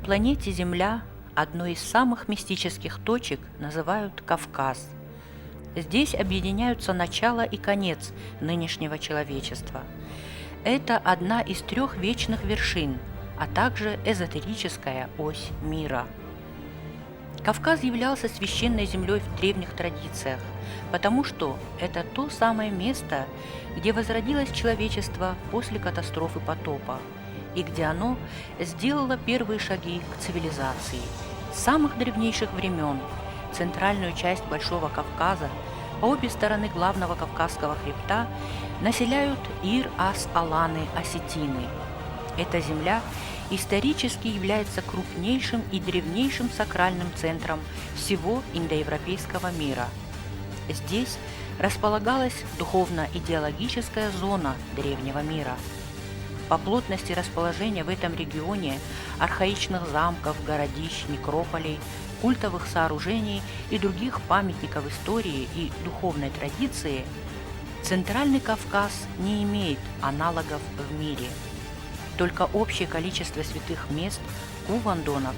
планете Земля одной из самых мистических точек называют Кавказ. Здесь объединяются начало и конец нынешнего человечества. Это одна из 3 вечных вершин, а также эзотерическая ось мира. Кавказ являлся священной землей в древних традициях, потому что это то самое место, где возродилось человечество после катастрофы потопа, и где оно сделало первые шаги к цивилизации. С самых древнейших времен центральную часть Большого Кавказа по обе стороны главного Кавказского хребта населяют Ир-ас-Аланы-осетины. Эта земля исторически является крупнейшим и древнейшим сакральным центром всего индоевропейского мира. Здесь располагалась духовно-идеологическая зона древнего мира. По плотности расположения в этом регионе архаичных замков, городищ, некрополей, культовых сооружений и других памятников истории и духовной традиции Центральный Кавказ не имеет аналогов в мире. Только общее количество святых мест, кувандонов,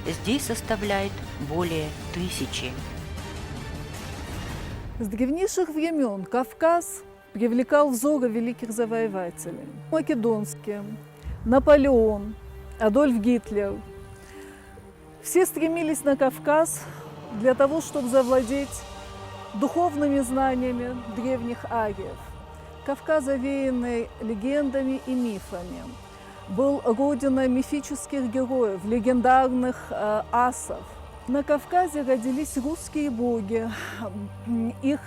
здесь составляет более 1000. С древнейших времен Кавказ привлекал взоры великих завоевателей. Македонский, Наполеон, Адольф Гитлер. Все стремились на Кавказ для того, чтобы завладеть духовными знаниями древних ариев. Кавказ, овеянный легендами и мифами, был родиной мифических героев, легендарных асов. На Кавказе родились русские боги. Их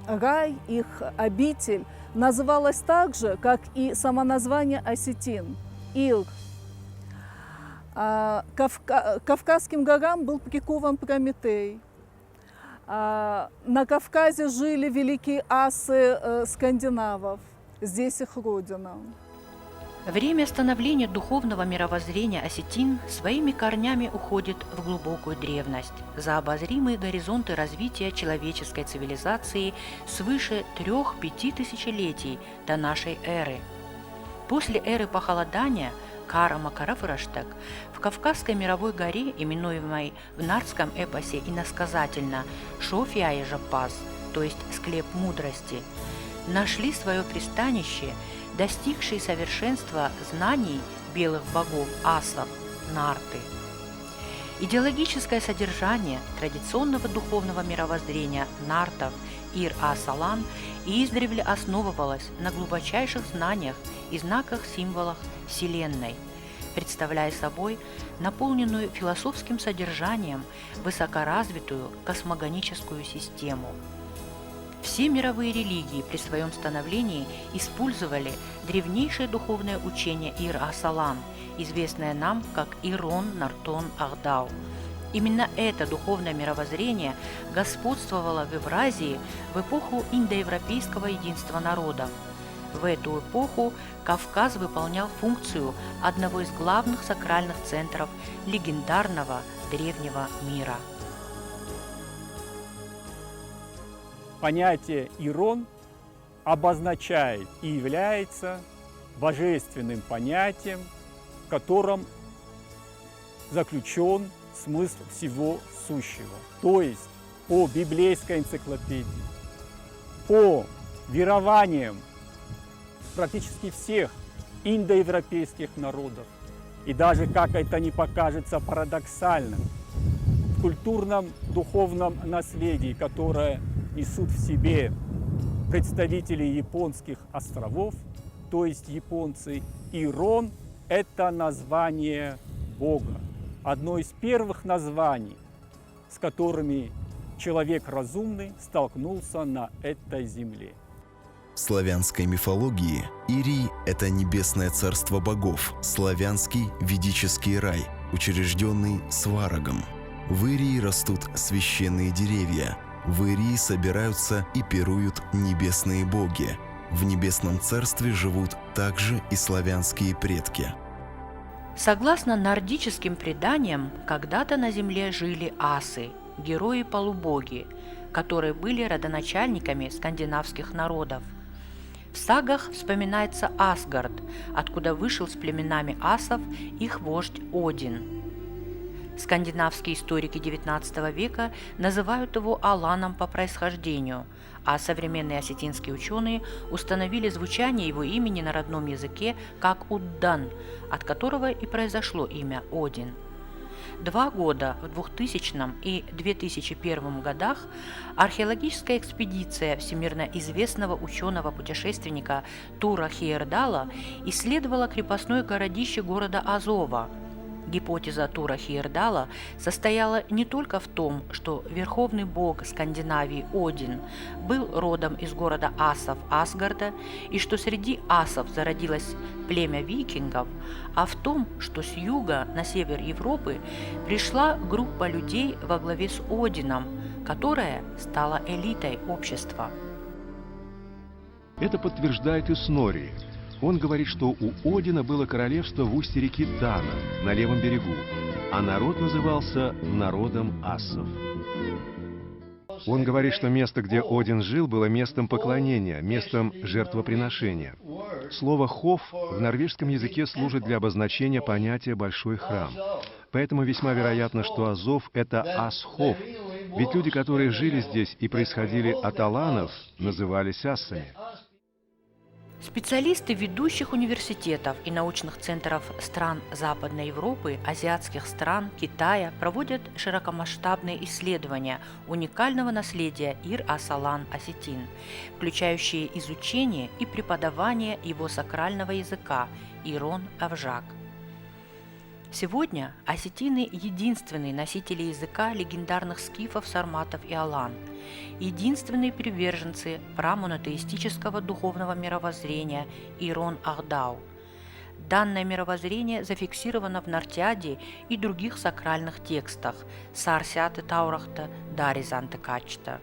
рай, их обитель называлась так же, как и само название осетин – Ир. Кавказским горам был прикован Прометей. На Кавказе жили великие асы скандинавов. Здесь их родина. Время становления духовного мировоззрения осетин своими корнями уходит в глубокую древность, за обозримые горизонты развития человеческой цивилизации свыше 3-5 тысячелетий до нашей эры. После эры похолодания Кара-Макарафыраштак в Кавказской мировой горе, именуемой в нардском эпосе иносказательно Шофьяежапас, то есть склеп мудрости, нашли свое пристанище достигшие совершенства знаний белых богов асов, нарты. Идеологическое содержание традиционного духовного мировоззрения нартов Ир-ас-Алан издревле основывалось на глубочайших знаниях и знаках-символах Вселенной, представляя собой наполненную философским содержанием высокоразвитую космогоническую систему. Все мировые религии при своем становлении использовали древнейшее духовное учение Ир-ас-Алан, известное нам как Ирон-Нартон-Ахдау. Именно это духовное мировоззрение господствовало в Евразии в эпоху индоевропейского единства народов. В эту эпоху Кавказ выполнял функцию одного из главных сакральных центров легендарного древнего мира. Понятие «Ирон» обозначает и является божественным понятием, в котором заключен смысл всего сущего. То есть по библейской энциклопедии, по верованиям практически всех индоевропейских народов, и даже, как это ни покажется парадоксальным, в культурном духовном наследии, которое несут в себе представители японских островов, то есть японцы, Ирон – это название Бога. Одно из первых названий, с которыми человек разумный столкнулся на этой земле. В славянской мифологии Ирий – это небесное царство богов, славянский ведический рай, учрежденный Сварогом. В Ирии растут священные деревья. В Ирии собираются и пируют небесные боги. В небесном царстве живут также и славянские предки. Согласно нордическим преданиям, когда-то на земле жили асы, герои-полубоги, которые были родоначальниками скандинавских народов. В сагах вспоминается Асгард, откуда вышел с племенами асов их вождь Один. Скандинавские историки XIX века называют его аланом по происхождению, а современные осетинские ученые установили звучание его имени на родном языке как Уддан, от которого и произошло имя Один. 2 года в 2000 и 2001 годах археологическая экспедиция всемирно известного ученого-путешественника Тура Хейердала исследовала крепостное городище города Азова. Гипотеза Тура Хейердала состояла не только в том, что верховный бог Скандинавии Один был родом из города асов Асгарда и что среди асов зародилось племя викингов, а в том, что с юга на север Европы пришла группа людей во главе с Одином, которая стала элитой общества. Это подтверждает и Снорри. Он говорит, что у Одина было королевство в устье реки Тана, на левом берегу, а народ назывался народом ассов. Он говорит, что место, где Один жил, было местом поклонения, местом жертвоприношения. Слово «хов» в норвежском языке служит для обозначения понятия «большой храм». Поэтому весьма вероятно, что Азов — это Асхов, ведь люди, которые жили здесь и происходили от аланов, назывались ассами. Специалисты ведущих университетов и научных центров стран Западной Европы, азиатских стран, Китая проводят широкомасштабные исследования уникального наследия Ир-Асалан-Осетин, включающие изучение и преподавание его сакрального языка Ирон-Авжак. Сегодня осетины – единственные носители языка легендарных скифов, сарматов и алан, единственные приверженцы прамонотеистического духовного мировоззрения Ирон-Ахдау. Данное мировоззрение зафиксировано в Нартиаде и других сакральных текстах Сарсиаты Таурахта, Даризанте Качта.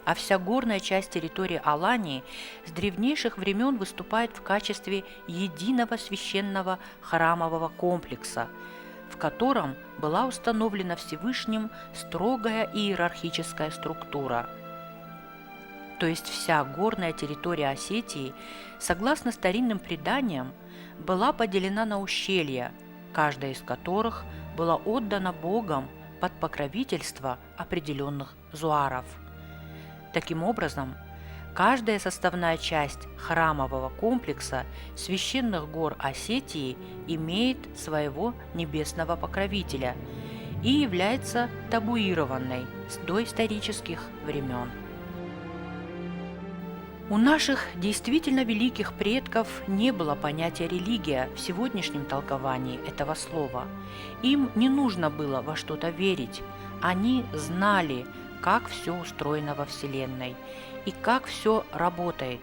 А вся горная часть территории Алании с древнейших времен выступает в качестве единого священного храмового комплекса, в котором была установлена Всевышним строгая иерархическая структура. То есть вся горная территория Осетии, согласно старинным преданиям, была поделена на ущелья, каждая из которых была отдана Богом под покровительство определенных зуаров. Таким образом, каждая составная часть храмового комплекса священных гор Осетии имеет своего небесного покровителя и является табуированной с доисторических времен. У наших действительно великих предков не было понятия «религия» в сегодняшнем толковании этого слова. Им не нужно было во что-то верить, они знали, как все устроено во Вселенной и как все работает.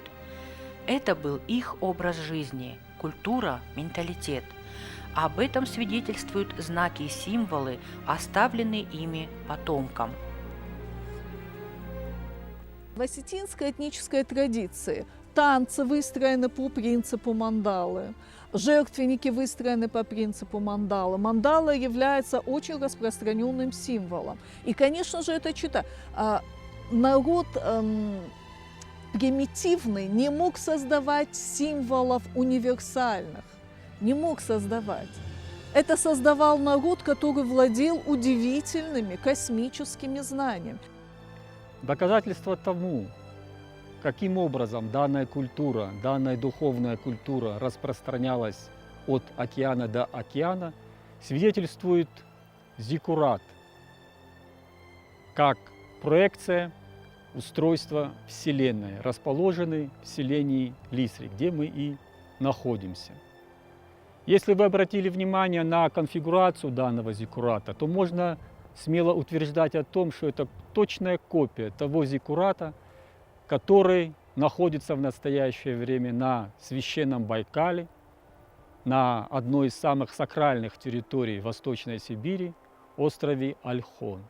Это был их образ жизни, культура, менталитет. Об этом свидетельствуют знаки и символы, оставленные ими потомкам. В осетинской этнической традиции танцы выстроены по принципу мандалы, жертвенники выстроены по принципу мандалы. Мандала является очень распространенным символом. И, конечно же, это чита. Народ примитивный не мог создавать символов универсальных, не мог создавать. Это создавал народ, который владел удивительными космическими знаниями. Доказательство тому, каким образом данная культура, данная духовная культура распространялась от океана до океана, свидетельствует зиккурат, как проекция устройства Вселенной, расположенной в селении Лисри, где мы и находимся. Если вы обратили внимание на конфигурацию данного зиккурата, то можно смело утверждать о том, что это точная копия того зиккурата, который находится в настоящее время на священном Байкале, на одной из самых сакральных территорий Восточной Сибири, острове Ольхон.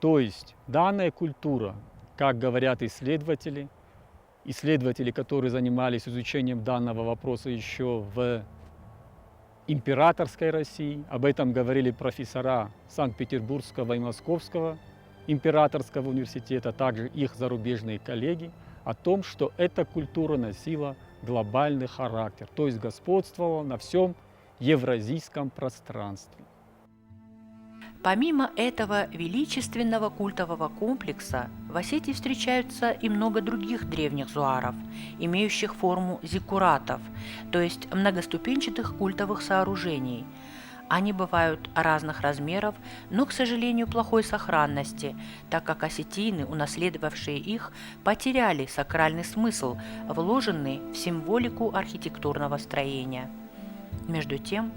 То есть данная культура, как говорят исследователи, которые занимались изучением данного вопроса еще в императорской России, об этом говорили профессора Санкт-Петербургского и Московского императорского университета, а также их зарубежные коллеги, о том, что эта культура носила глобальный характер, то есть господствовала на всем евразийском пространстве. Помимо этого величественного культового комплекса, в Осетии встречаются и много других древних зуаров, имеющих форму зиккуратов, то есть многоступенчатых культовых сооружений. Они бывают разных размеров, но, к сожалению, плохой сохранности, так как осетины, унаследовавшие их, потеряли сакральный смысл, вложенный в символику архитектурного строения. Между тем,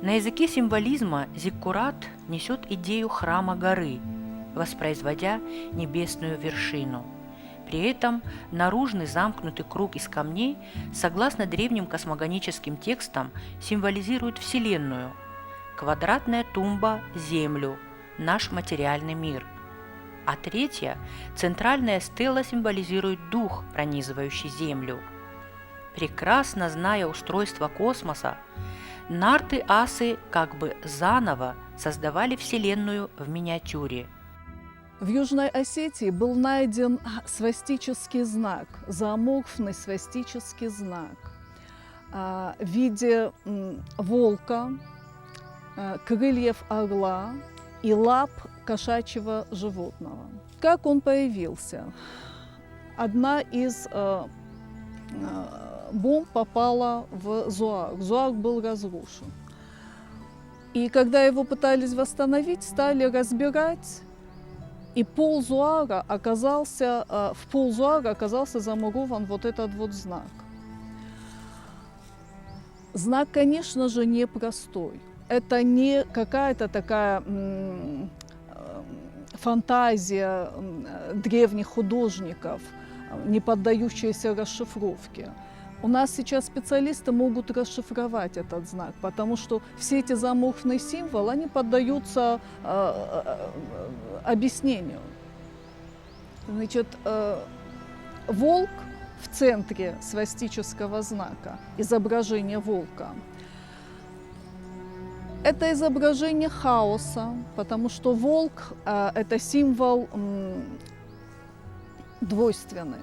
на языке символизма зиккурат несет идею храма горы, воспроизводя небесную вершину. При этом наружный замкнутый круг из камней, согласно древним космогоническим текстам, символизирует Вселенную, квадратная тумба – Землю, наш материальный мир, а третья, центральная стела символизирует дух, пронизывающий Землю. Прекрасно зная устройство космоса, нарты-асы как бы заново создавали Вселенную в миниатюре. В Южной Осетии был найден свастический знак, зооморфный свастический знак в виде волка, крыльев орла и лап кошачьего животного. Как он появился? Одна из бомб попала в зуар. Зуар был разрушен. И когда его пытались восстановить, стали разбирать, и в пол зуара оказался замурован вот этот вот знак. Знак, конечно же, непростой. Это не какая-то такая фантазия древних художников, не поддающаяся расшифровке. У нас сейчас специалисты могут расшифровать этот знак, потому что все эти зооморфные символы, они поддаются объяснению. Значит, волк в центре свастического знака, изображение волка, это изображение хаоса, потому что волк – это символ двойственный.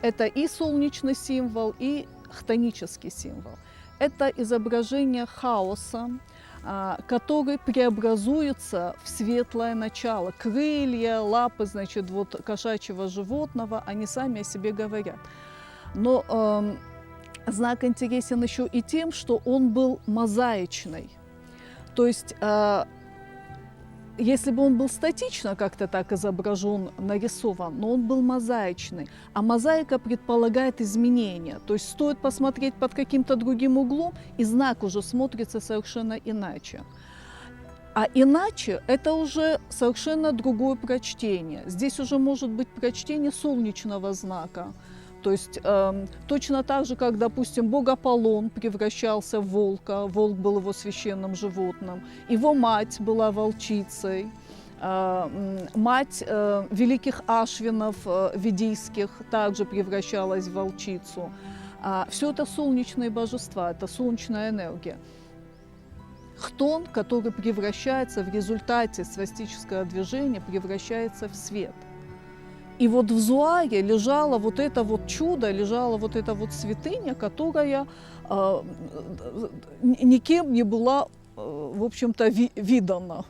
Это и солнечный символ, и хтонический символ. Это изображение хаоса, который преобразуется в светлое начало. Крылья, лапы, значит, вот кошачьего животного, они сами о себе говорят. Но знак интересен еще и тем, что он был мозаичный. То есть, если бы он был статично как-то так изображен, нарисован, но он был мозаичный. А мозаика предполагает изменения. То есть стоит посмотреть под каким-то другим углом, и знак уже смотрится совершенно иначе. А иначе это уже совершенно другое прочтение. Здесь уже может быть прочтение солнечного знака. То есть точно так же, как, допустим, бог Аполлон превращался в волка, волк был его священным животным, его мать была волчицей, мать великих ашвинов ведийских также превращалась в волчицу. Все это солнечные божества, это солнечная энергия. Хтон, который превращается в результате свастического движения, превращается в свет. И вот в зуаре лежало вот это вот чудо, лежала вот эта вот святыня, которая никем не была, в общем-то, видана.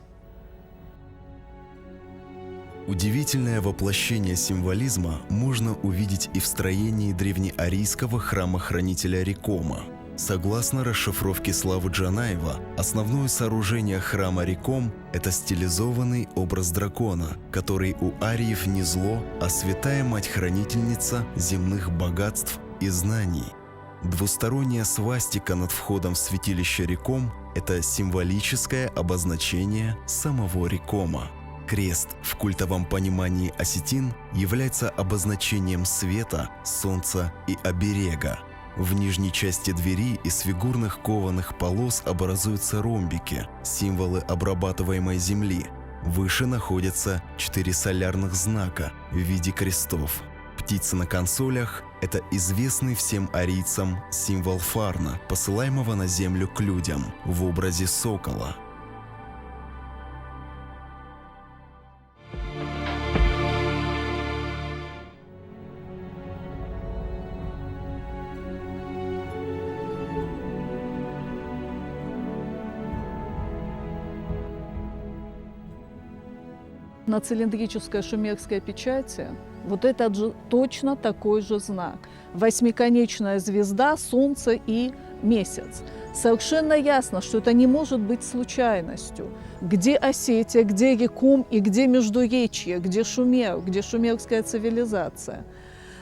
Удивительное воплощение символизма можно увидеть и в строении древнеарийского храма-хранителя Рекома. Согласно расшифровке Славы Джанаева, основное сооружение храма Реком – это стилизованный образ дракона, который у ариев не зло, а святая мать-хранительница земных богатств и знаний. Двусторонняя свастика над входом в святилище Реком – это символическое обозначение самого Рекома. Крест в культовом понимании осетин является обозначением света, солнца и оберега. В нижней части двери из фигурных кованых полос образуются ромбики, символы обрабатываемой земли. Выше находятся 4 солярных знака в виде крестов. Птицы на консолях – это известный всем арийцам символ фарна, посылаемого на землю к людям в образе сокола. на цилиндрической шумерской печати, вот это же точно такой же знак. Восьмиконечная звезда, солнце и месяц. Совершенно ясно, что это не может быть случайностью. Где Осетия, где Рекум и где Междуречье, где Шумер, где шумерская цивилизация.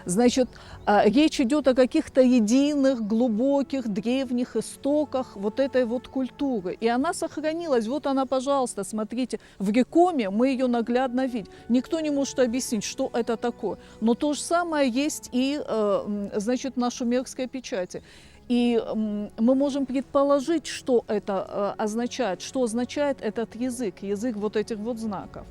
Значит, речь идет о каких-то единых, глубоких, древних истоках вот этой вот культуры. И она сохранилась. Вот она, пожалуйста, смотрите. В Рекоме мы ее наглядно видим. Никто не может объяснить, что это такое. Но то же самое есть и, значит, на шумерской печати. И мы можем предположить, что это означает, что означает этот язык, язык вот этих вот знаков.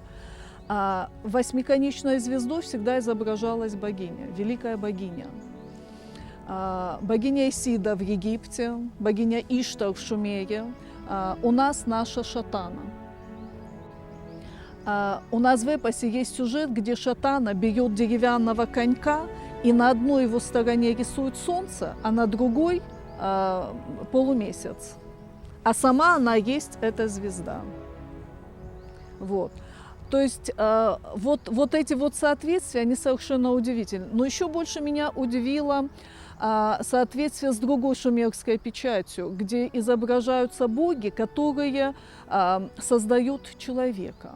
Восьмиконечной звездой всегда изображалась богиня, великая богиня. Богиня Исида в Египте, богиня Иштар в Шумере, у нас наша Шатана. У нас в эпосе есть сюжет, где Шатана берет деревянного конька и на одной его стороне рисует солнце, а на другой полумесяц. А сама она есть эта звезда. Вот. То есть вот эти вот соответствия, они совершенно удивительны. Но еще больше меня удивило соответствие с другой шумерской печатью, где изображаются боги, которые создают человека.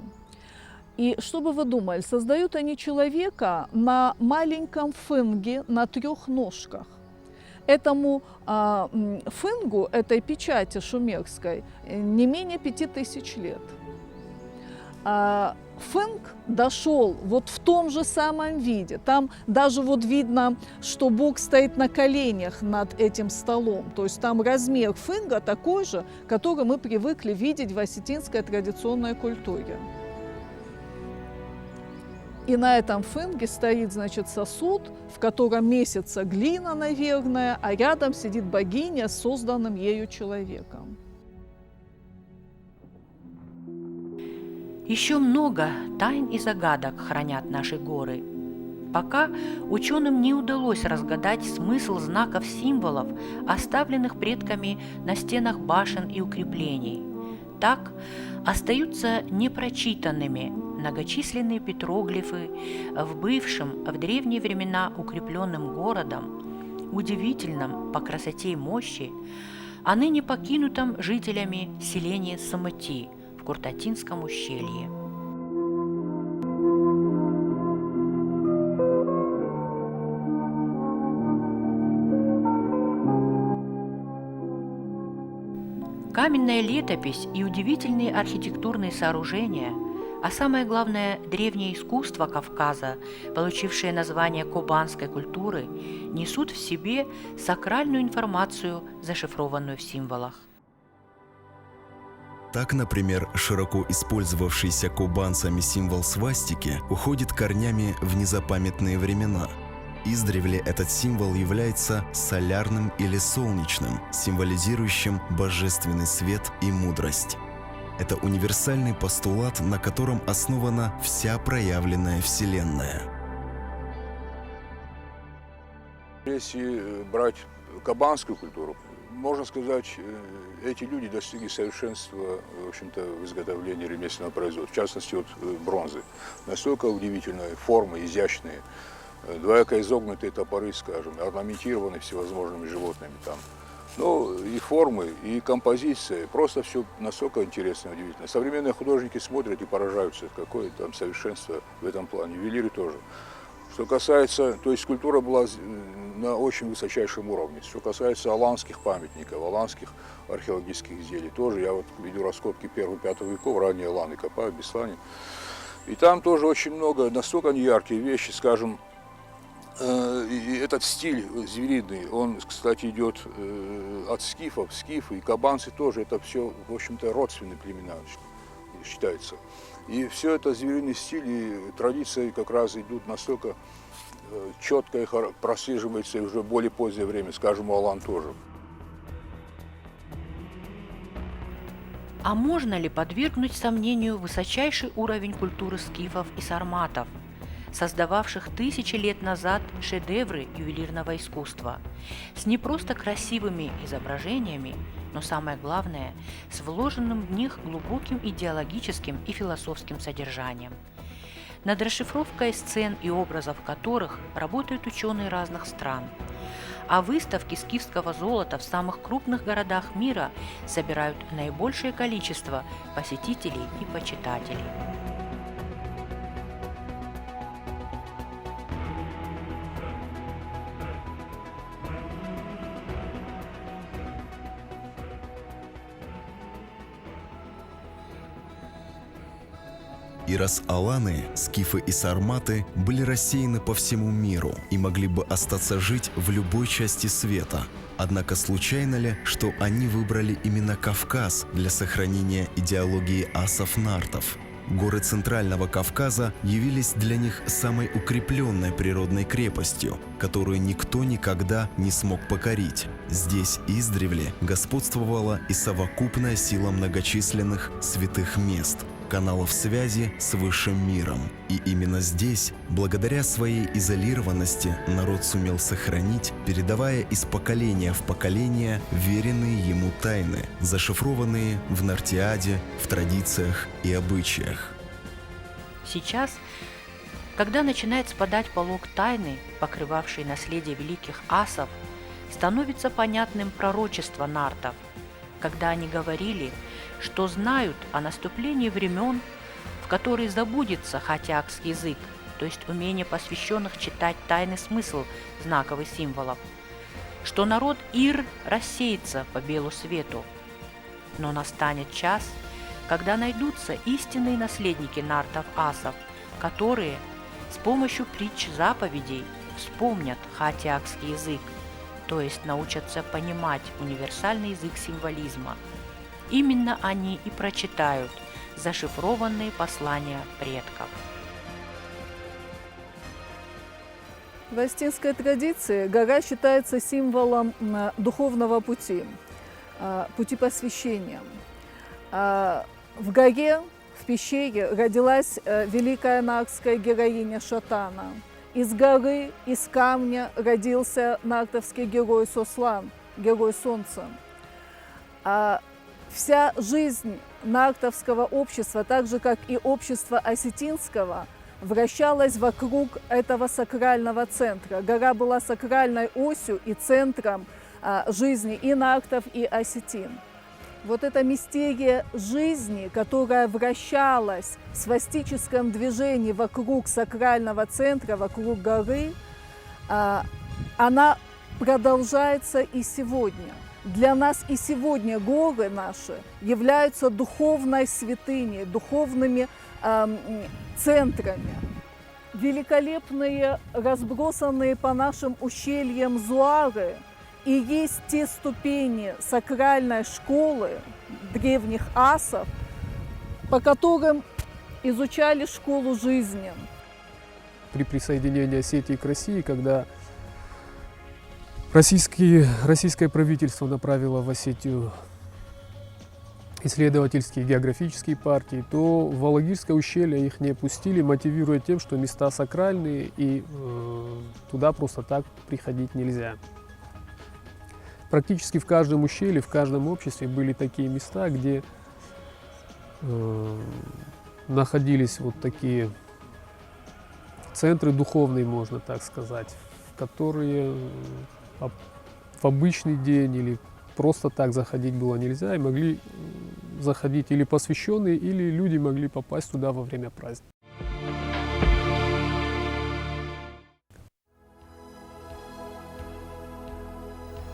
И что бы вы думали, создают они человека на маленьком фынге на 3 ножках. Этому фынгу, этой печати шумерской, не менее 5000 лет. Фынг дошел вот в том же самом виде. Там даже вот видно, что Бог стоит на коленях над этим столом. То есть там размер фынга такой же, который мы привыкли видеть в осетинской традиционной культуре. И на этом фынге стоит, значит, сосуд, в котором месится глина, наверное, а рядом сидит богиня с созданным ею человеком. Еще много тайн и загадок хранят наши горы. Пока ученым не удалось разгадать смысл знаков-символов, оставленных предками на стенах башен и укреплений. Так остаются непрочитанными многочисленные петроглифы в бывшем в древние времена укрепленным городом, удивительном по красоте и мощи, а ныне покинутом жителями селения Самыти в Куртатинском ущелье. Каменная летопись и удивительные архитектурные сооружения, а самое главное – древнее искусство Кавказа, получившее название кубанской культуры, несут в себе сакральную информацию, зашифрованную в символах. Так, например, широко использовавшийся кубанцами символ свастики уходит корнями в незапамятные времена. Издревле этот символ является солярным или солнечным, символизирующим божественный свет и мудрость. Это универсальный постулат, на котором основана вся проявленная Вселенная. Если брать кабанскую культуру, можно сказать, эти люди достигли совершенства, в общем-то, в изготовлении ремесленного производства, в частности, от бронзы. Настолько удивительные формы, изящные, двояко изогнутые топоры, скажем, орнаментированы всевозможными животными там. Ну, и формы, и композиция, просто все настолько интересно и удивительно. Современные художники смотрят и поражаются, какое там совершенство в этом плане, ювелиры тоже. Что касается, то есть скульптура была на очень высочайшем уровне. Что касается аланских памятников, аланских археологических изделий, тоже я вот веду раскопки 1-5 веков, ранние аланы копаю, Беслане. И там тоже очень много, настолько неяркие вещи, скажем, и этот стиль звериный, он, кстати, идет от скифов, скифы и кабанцы тоже, это все, в общем-то, родственные племена считается. И все это звериный стиль и традиции как раз идут настолько четко и прослеживается уже в более позднее время, скажем, у алан тоже. А можно ли подвергнуть сомнению высочайший уровень культуры скифов и сарматов, создававших тысячи лет назад шедевры ювелирного искусства, с не просто красивыми изображениями, но самое главное, с вложенным в них глубоким идеологическим и философским содержанием? над расшифровкой сцен и образов которых работают ученые разных стран. А выставки скифского золота в самых крупных городах мира собирают наибольшее количество посетителей и почитателей. Ирас-аланы, скифы и сарматы были рассеяны по всему миру и могли бы остаться жить в любой части света. Однако случайно ли, что они выбрали именно Кавказ для сохранения идеологии асов-нартов? Горы Центрального Кавказа явились для них самой укрепленной природной крепостью, которую никто никогда не смог покорить. Здесь издревле господствовала и совокупная сила многочисленных святых мест, каналов связи с высшим миром. И именно здесь, благодаря своей изолированности, народ сумел сохранить, передавая из поколения в поколение веренные ему тайны, зашифрованные в Нартиаде, в традициях и обычаях. Сейчас, когда начинает спадать полог тайны, покрывавший наследие великих асов, становится понятным пророчество нартов, когда они говорили, что знают о наступлении времен, в которые забудется хатиакский язык, то есть умение посвященных читать тайный смысл знаков и символов, что народ Ир рассеется по белу свету. Но настанет час, когда найдутся истинные наследники нартов-асов, которые с помощью притч заповедей вспомнят хатиакский язык, то есть научатся понимать универсальный язык символизма. Именно они и прочитают зашифрованные послания предков. В астинской традиции гора считается символом духовного пути, пути посвящения. В горе, в пещере родилась великая нартская героиня Шатана. Из горы, из камня родился нартовский герой Сослан, герой солнца. Вся жизнь нартовского общества, так же как и общества осетинского, вращалась вокруг этого сакрального центра. Гора была сакральной осью и центром жизни и нартов, и осетин. Вот эта мистерия жизни, которая вращалась в свастическом движении вокруг сакрального центра, вокруг горы, она продолжается и сегодня. Для нас и сегодня горы наши являются духовной святыней, духовными центрами. Великолепные, разбросанные по нашим ущельям зуары и есть те ступени сакральной школы древних асов, по которым изучали школу жизни. При присоединении Осетии к России, когда российское правительство направило в Осетию исследовательские географические партии, то в Алагирское ущелье их не пустили, мотивируя тем, что места сакральные и туда просто так приходить нельзя. Практически в каждом ущелье, в каждом обществе были такие места, где находились вот такие центры духовные, можно так сказать, в которые в обычный день или просто так заходить было нельзя, и могли заходить или посвященные, или люди могли попасть туда во время праздника.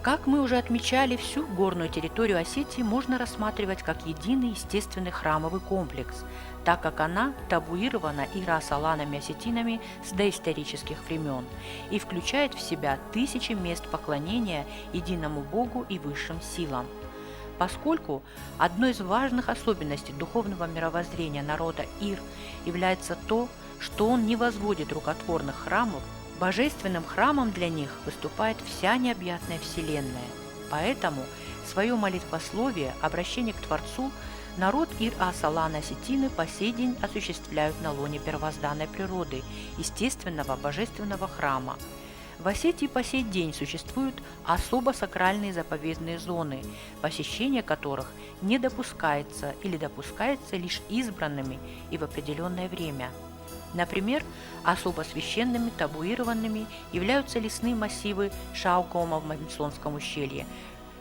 Как мы уже отмечали, всю горную территорию Осетии можно рассматривать как единый естественный храмовый комплекс, так как она табуирована ирас-аланами-осетинами с доисторических времен и включает в себя тысячи мест поклонения единому Богу и высшим силам. Поскольку одной из важных особенностей духовного мировоззрения народа Ир является то, что он не возводит рукотворных храмов, божественным храмом для них выступает вся необъятная Вселенная. Поэтому свое молитвословие, обращение к Творцу, народ Ир-Ас-Алан-Осетины по сей день осуществляют на лоне первозданной природы, естественного божественного храма. В Осетии по сей день существуют особо сакральные заповедные зоны, посещение которых не допускается или допускается лишь избранными и в определенное время. Например, особо священными, табуированными являются лесные массивы Шаукома в Мамисонском ущелье,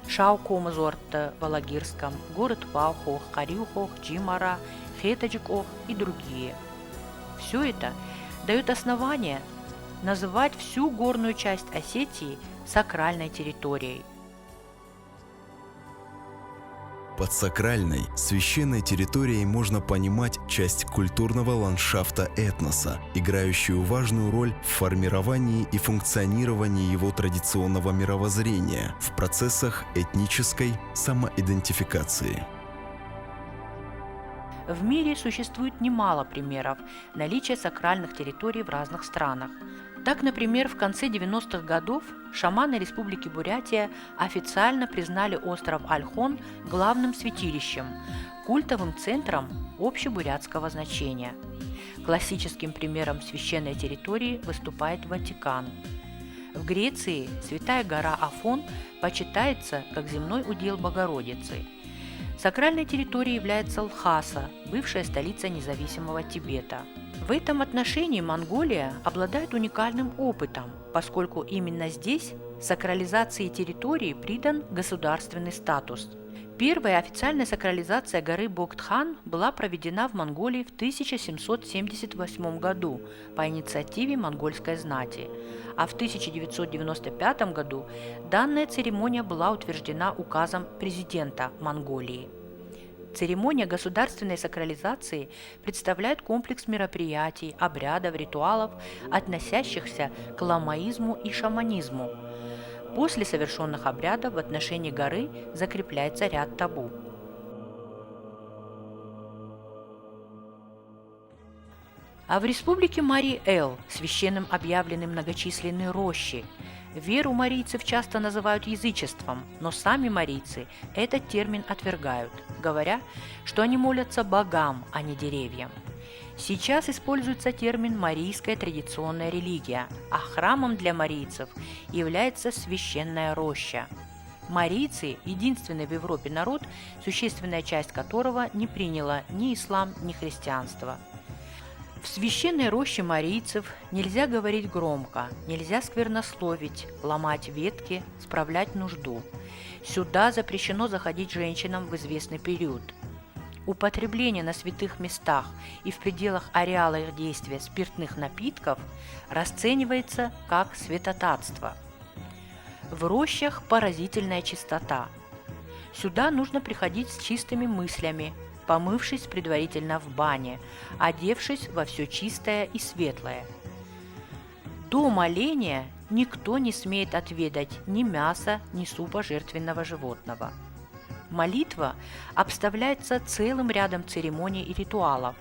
Шаукома-Зорта в Алагирском, город Паухох, Карюхох, Джимара, Хетаджикох и другие. Все это дает основание называть всю горную часть Осетии сакральной территорией. Под сакральной, священной территорией можно понимать часть культурного ландшафта этноса, играющую важную роль в формировании и функционировании его традиционного мировоззрения в процессах этнической самоидентификации. В мире существует немало примеров наличия сакральных территорий в разных странах. Так, например, в конце 90-х годов шаманы Республики Бурятия официально признали остров Ольхон главным святилищем, культовым центром общебурятского значения. Классическим примером священной территории выступает Ватикан. В Греции Святая гора Афон почитается как земной удел Богородицы. Сакральной территорией является Лхаса, бывшая столица независимого Тибета. В этом отношении Монголия обладает уникальным опытом, поскольку именно здесь сакрализации территории придан государственный статус. Первая официальная сакрализация горы Боктхан была проведена в Монголии в 1778 году по инициативе монгольской знати, а в 1995 году данная церемония была утверждена указом президента Монголии. Церемония государственной сакрализации представляет комплекс мероприятий, обрядов, ритуалов, относящихся к ламаизму и шаманизму. После совершенных обрядов в отношении горы закрепляется ряд табу. А в республике Мари-Эл священным объявлены многочисленные рощи. Веру марийцев часто называют язычеством, но сами марийцы этот термин отвергают, говоря, что они молятся богам, а не деревьям. Сейчас используется термин «марийская традиционная религия», а храмом для марийцев является священная роща. Марийцы – единственный в Европе народ, существенная часть которого не приняла ни ислам, ни христианство. В священной роще марийцев нельзя говорить громко, нельзя сквернословить, ломать ветки, справлять нужду. Сюда запрещено заходить женщинам в известный период. Употребление на святых местах и в пределах ареала их действия спиртных напитков расценивается как святотатство. В рощах поразительная чистота. Сюда нужно приходить с чистыми мыслями, помывшись предварительно в бане, одевшись во все чистое и светлое. До моления никто не смеет отведать ни мяса, ни супа жертвенного животного. Молитва обставляется целым рядом церемоний и ритуалов.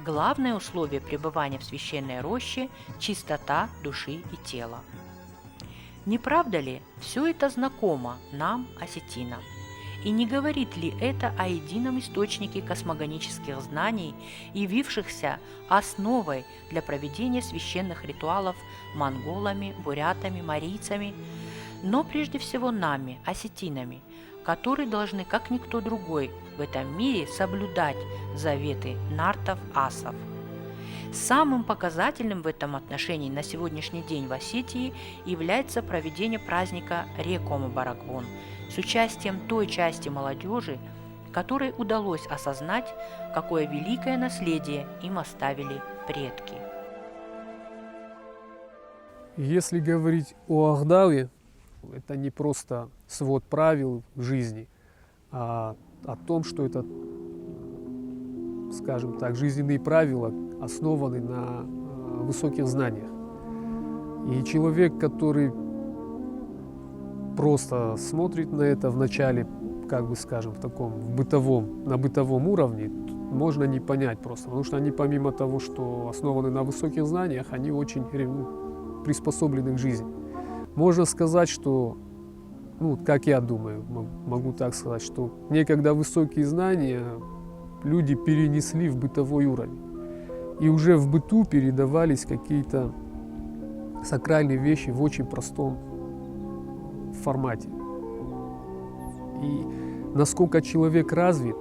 Главное условие пребывания в священной роще – чистота души и тела. Не правда ли, все это знакомо нам, осетинам? И не говорит ли это о едином источнике космогонических знаний, явившихся основой для проведения священных ритуалов монголами, бурятами, марийцами, но прежде всего нами, осетинами, которые должны, как никто другой в этом мире, соблюдать заветы нартов-асов. Самым показательным в этом отношении на сегодняшний день в Осетии является проведение праздника Рекома-Барагвон с участием той части молодежи, которой удалось осознать, какое великое наследие им оставили предки. Если говорить о Ахдаве, это не просто свод правил жизни, а о том, что это, скажем так, жизненные правила основаны на высоких знаниях. И человек, который просто смотрит на это вначале, как бы скажем, на бытовом уровне, можно не понять просто, потому что они помимо того, что основаны на высоких знаниях, они очень приспособлены к жизни. Можно сказать, что, как я думаю, могу так сказать, что некогда высокие знания люди перенесли в бытовой уровень. И уже в быту передавались какие-то сакральные вещи в очень простом формате. И насколько человек развит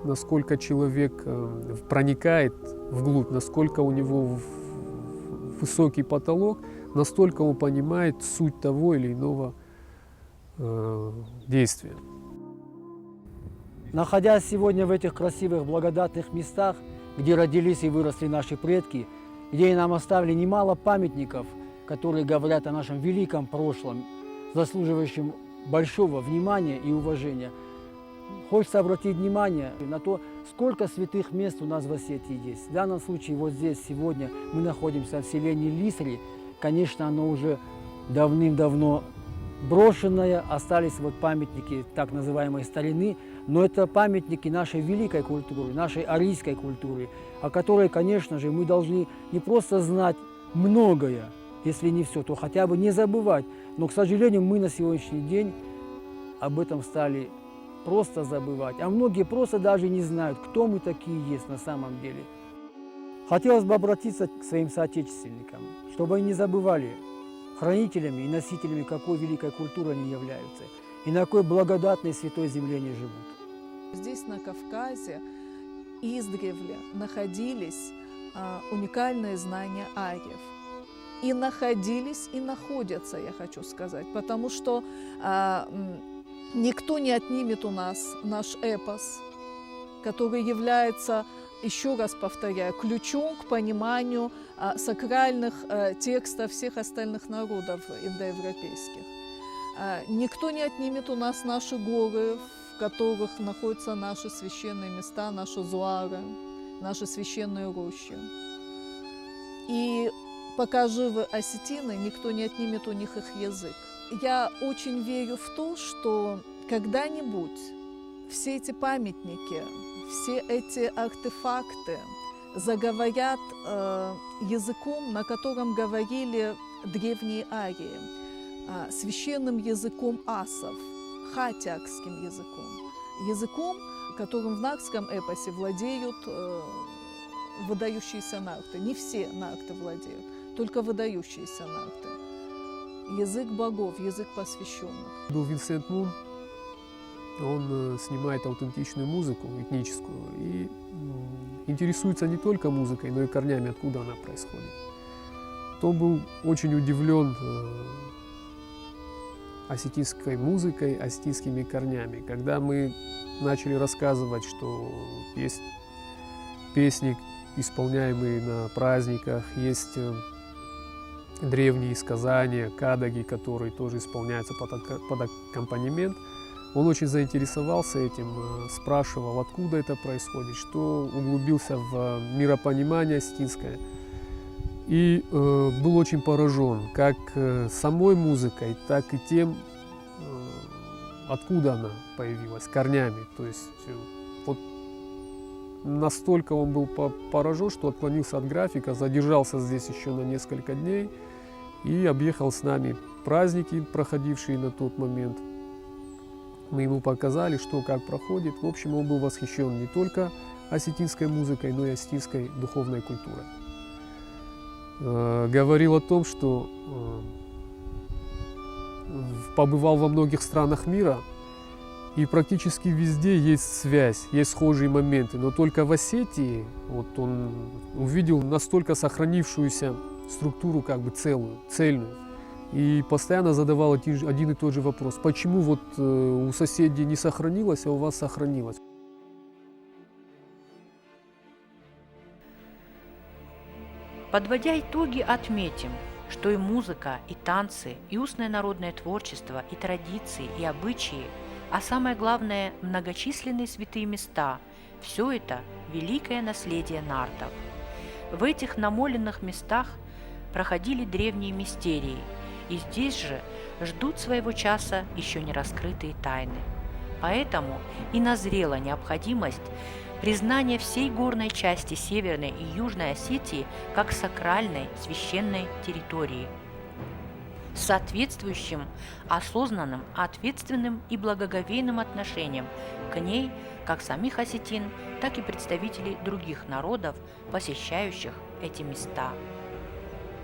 насколько человек проникает вглубь, насколько у него высокий потолок, настолько он понимает суть того или иного действия. Находясь сегодня в этих красивых, благодатных местах, где родились и выросли наши предки, где нам оставили немало памятников, которые говорят о нашем великом прошлом, заслуживающем большого внимания и уважения, хочется обратить внимание на то, сколько святых мест у нас в Осетии есть. В данном случае вот здесь сегодня мы находимся в селении Лисри. Конечно, оно уже давным-давно брошенное, остались вот памятники так называемой старины, но это памятники нашей великой культуры, нашей арийской культуры, о которой, конечно же, мы должны не просто знать многое, если не все, то хотя бы не забывать. Но, к сожалению, мы на сегодняшний день об этом стали просто забывать, а многие просто даже не знают, кто мы такие есть на самом деле. Хотелось бы обратиться к своим соотечественникам, чтобы они не забывали хранителями и носителями какой великой культуры они являются и на какой благодатной святой земле они живут. Здесь, на Кавказе, издревле находились уникальные знания ариев. И находились, и находятся, я хочу сказать, потому что никто не отнимет у нас наш эпос, который является, еще раз повторяю, ключом к пониманию сакральных текстов всех остальных народов индоевропейских. Никто не отнимет у нас наши горы, в которых находятся наши священные места, наши зуары, наши священные рощи. И пока живы осетины, никто не отнимет у них их язык. Я очень верю в то, что когда-нибудь все эти памятники, все эти артефакты заговорят языком, на котором говорили древние арии, священным языком асов, хатиакским языком, которым в нартском эпосе владеют выдающиеся нарты. Не все нарты владеют, только выдающиеся нарты. Язык богов, язык посвященных. Был Винсент Мун, он снимает аутентичную музыку, этническую, и интересуется не только музыкой, но и корнями, откуда она происходит. Он был очень удивлен осетинской музыкой, осетинскими корнями. Когда мы начали рассказывать, что есть песни, исполняемые на праздниках, есть древние сказания, кадаги, которые тоже исполняются под аккомпанемент, он очень заинтересовался этим, спрашивал, откуда это происходит, что углубился в миропонимание осетинское. И был очень поражен как самой музыкой, так и тем, откуда она появилась, корнями. То есть вот настолько он был поражен, что отклонился от графика, задержался здесь еще на несколько дней и объехал с нами праздники, проходившие на тот момент. Мы ему показали, что как проходит. В общем, он был восхищен не только осетинской музыкой, но и осетинской духовной культурой. Говорил о том, что побывал во многих странах мира, и практически везде есть связь, есть схожие моменты. Но только в Осетии вот он увидел настолько сохранившуюся структуру, как бы целую, цельную. И постоянно задавал один и тот же вопрос. Почему вот у соседей не сохранилось, а у вас сохранилось? Подводя итоги, отметим, что и музыка, и танцы, и устное народное творчество, и традиции, и обычаи, а самое главное – многочисленные святые места – все это великое наследие нартов. В этих намоленных местах проходили древние мистерии, и здесь же ждут своего часа еще не раскрытые тайны. Поэтому и назрела необходимость признания всей горной части Северной и Южной Осетии как сакральной священной территории, с соответствующим осознанным, ответственным и благоговейным отношением к ней как самих осетин, так и представителей других народов, посещающих эти места.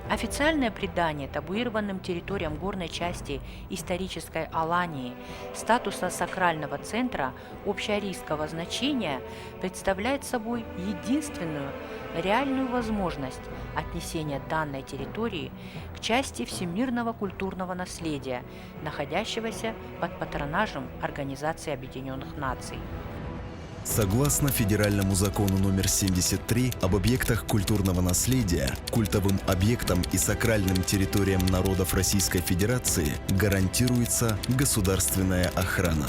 Официальное придание табуированным территориям горной части исторической Алании статуса сакрального центра общеарийского значения представляет собой единственную реальную возможность отнесения данной территории к части всемирного культурного наследия, находящегося под патронажем Организации Объединенных Наций. Согласно федеральному закону номер 73 об объектах культурного наследия, культовым объектам и сакральным территориям народов Российской Федерации гарантируется государственная охрана.